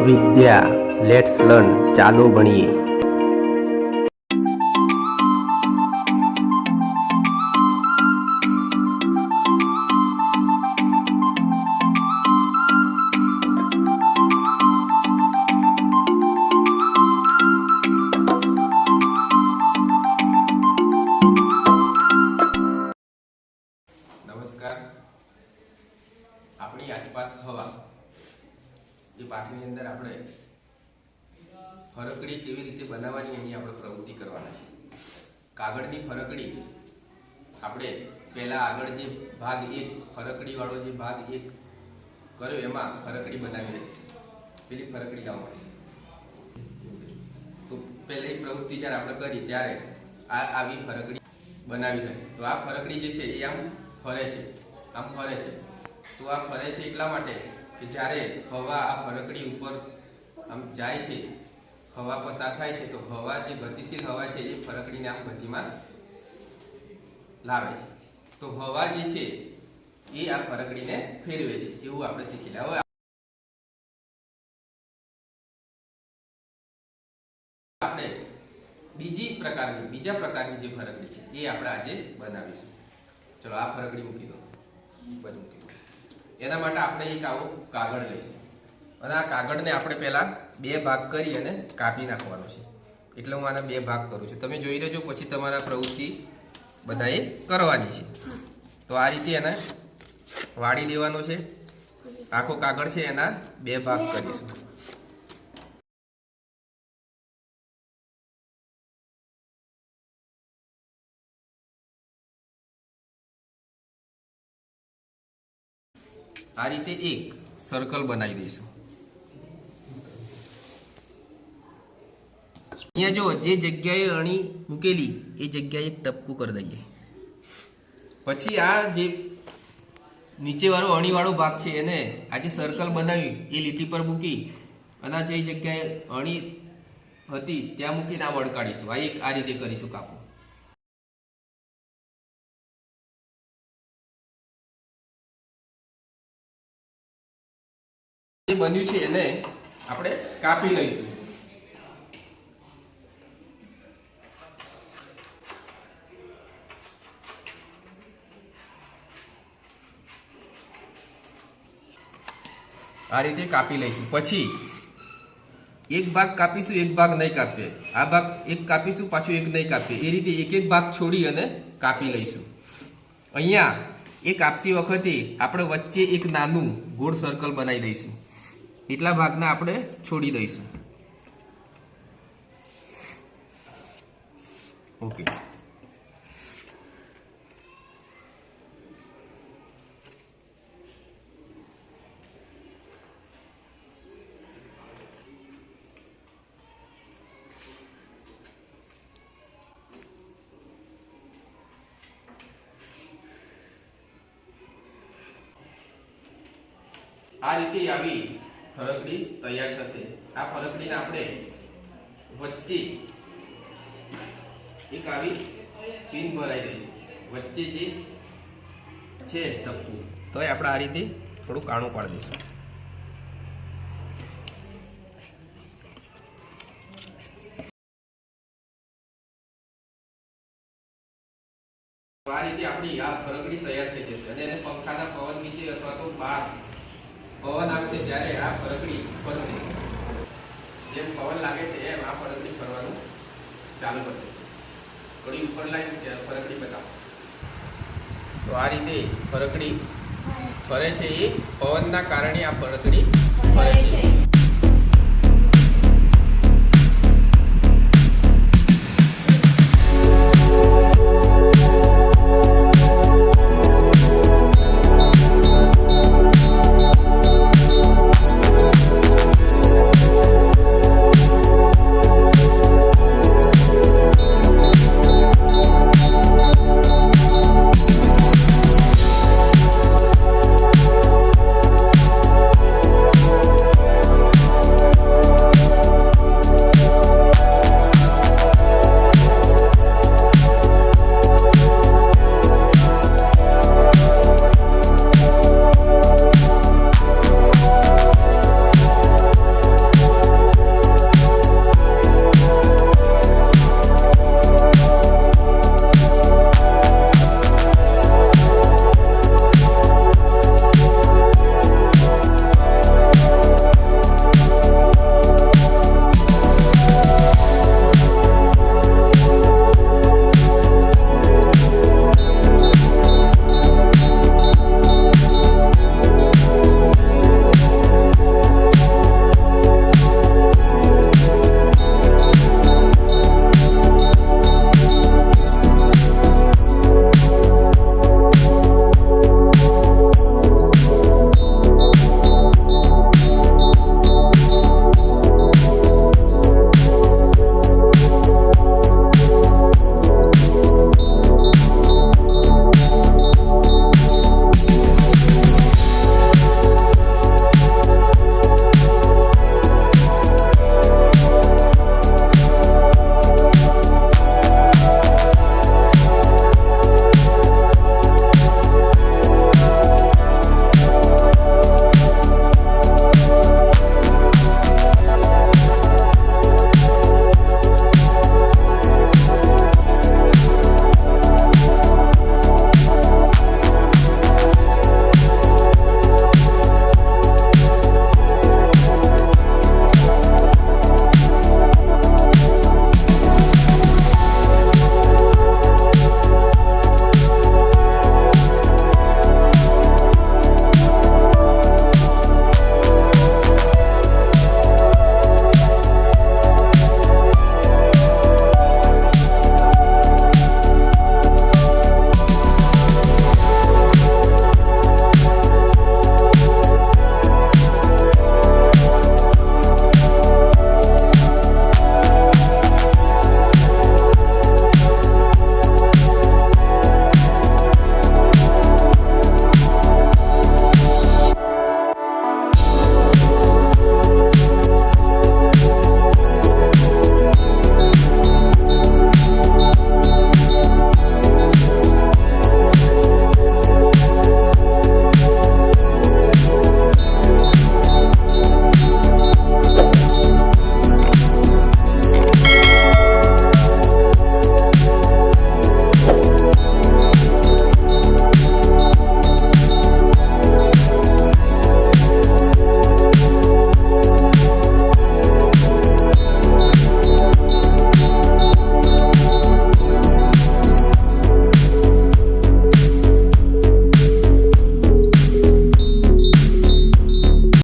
Vidya let's learn ચાલો ભણીએ। નમસ્કાર। આપણી આસપાસ હવા એ પાઠની અંદર આપણે ફરકડી કેવી રીતે બનાવવાની એની આપણે પ્રવૃત્તિ કરવાના છે। કાગળની ફરકડી આપણે પહેલા આગળ જે ભાગ 1 ફરકડી વાળો જે ભાગ 1 કર્યો એમાં ફરકડી બનાવી હતી। પેલી ફરકડી લાવવાની છે। તો પહેલી પ્રવૃત્તિ જ્યારે આપણે કરી ત્યારે આવી ફરકડી બનાવી હતી। તો આ ફરકડી જે છે એ આમ ફરે છે, આમ ફરે છે। તો આ ફરે છે એટલા માટે કે જ્યારે હવા આ ફરકડી ઉપર આમ જાય છે, હવા પસાર થાય છે, તો હવા જે ગતિશીલ હવા છે એ ફરકડીને આમ ગતિમાં લાવે છે। તો હવા જે છે એ આ ફરકડીને ફેરવે છે, એવું આપણે શીખી લે। હવે આપણે બીજા પ્રકારની જે ફરકડી છે એ આપણે આજે બનાવીશું। ચલો આ ફરકડી મૂકી દો, બાજુ મૂકી દો। એના માટે આપણે એક આવો કાગળ લઈશું અને આ કાગળને આપણે પહેલા 2 ભાગ કરી અને કાપી નાખવાનો છે। એટલે હું આના 2 ભાગ કરું છું, તમે જોઈ લેજો, પછી તમારા પ્રવૃત્તિ બધાએ કરવાની છે। તો આ રીતે એને વાળી દેવાનો છે। આખો કાગળ છે એના 2 ભાગ કરીશું। આ રીતે એક સર્કલ બનાવી દઈશું। અહીંયા જો જે જગ્યાએ અણી મૂકેલી એ જગ્યાએ એક ટપકું કરી દઈએ। પછી આ જે નીચે વાળો અણી વાળો ભાગ છે એને આ જે સર્કલ બનાવી એ લીટી પર મૂકી અને જે જગ્યાએ અણી હતી ત્યાં મૂકીને આ વળકાડીશું। આ રીતે કરીશું કાપો। જે બન્યું છે એને આપણે કાપી લઈશું। આ રીતે કાપી લઈશું। પછી એક ભાગ કાપીશું, એક ભાગ નહીં કાપીએ। આ ભાગ એક કાપીશું, પાછું એક નહીં કાપીએ। એ રીતે એક ભાગ છોડી અને કાપી લઈશું। અહીંયા એ કાપતી વખતે આપણે વચ્ચે એક નાનું ગોળ સર્કલ બનાવી દઈશું। એટલા ભાગને આપણે છોડી દઈશું। ઓકે, આ રીતે આવી ફરકડી તૈયાર થશે। આ ફરકડીને આપણે વચ્ચે એક આવી પિન ભરાઈ દઈશું। વચ્ચે જે છે ટપકું તો આપણે આ રીતે થોડું કાણું પાડી દઈશું। આ રીતે આપણી આ ફરકડી તૈયાર થઈ જશે અને એને પંખાના પવન નીચે અથવા તો બહાર પવન આવશે ત્યારે આ ફરકડી ફરશે। જેમ પવન લાગે છે એમ આ ફરકડી ફરવાનું ચાલુ કરી દેશે। થોડી ઉપર લાવી ફરકડી બતાવો। તો આ રીતે ફરકડી ફરે છે, એ પવનના કારણે આ ફરકડી ફરે છે।